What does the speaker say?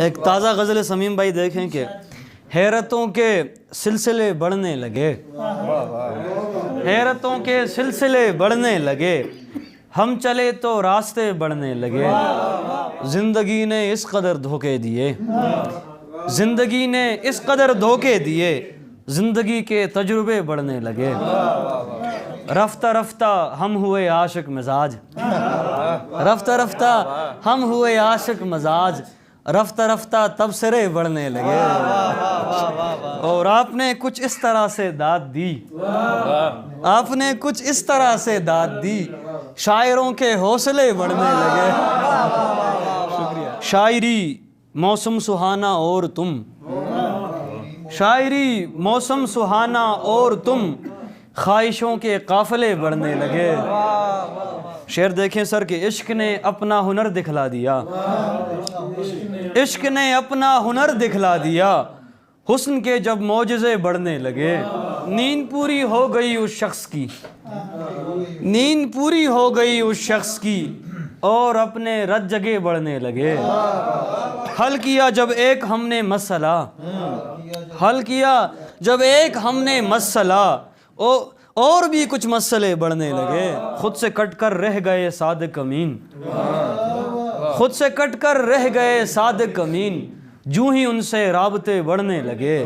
ایک تازہ غزل سمیم بھائی دیکھیں کہ حیرتوں کے سلسلے بڑھنے لگے، حیرتوں کے سلسلے بڑھنے لگے، ہم چلے تو راستے بڑھنے لگے، زندگی نے اس قدر دھوکے دیے، زندگی نے اس قدر دھوکے دیے، زندگی کے تجربے بڑھنے لگے، رفتہ رفتہ ہم ہوئے عاشق مزاج، رفتہ رفتہ ہم ہوئے عاشق مزاج، رفتہ رفتہ تبصرے بڑھنے لگے، اور آپ نے کچھ اس طرح سے داد دی، آپ نے کچھ اس طرح سے داد دی، شاعروں کے حوصلے بڑھنے لگے۔ شاعری موسم سہانا اور تم، شاعری موسم سہانا اور تم، خواہشوں کے قافلے بڑھنے لگے۔ شعر دیکھیں سر کہ عشق نے اپنا ہنر دکھلا دیا، عشق نے اپنا ہنر دکھلا دیا، حسن کے جب معجزے بڑھنے لگے، نیند پوری ہو گئی اس شخص کی، نیند پوری ہو گئی اس شخص کی، اور اپنے رت جگے بڑھنے لگے۔ حل کیا جب ایک ہم نے مسئلہ، حل کیا جب ایک ہم نے مسئلہ، اور بھی کچھ مسئلے بڑھنے لگے، خود سے کٹ کر رہ گئے صادق امین، خود سے کٹ کر رہ گئے صادق امین، جوں ہی ان سے رابطے بڑھنے لگے۔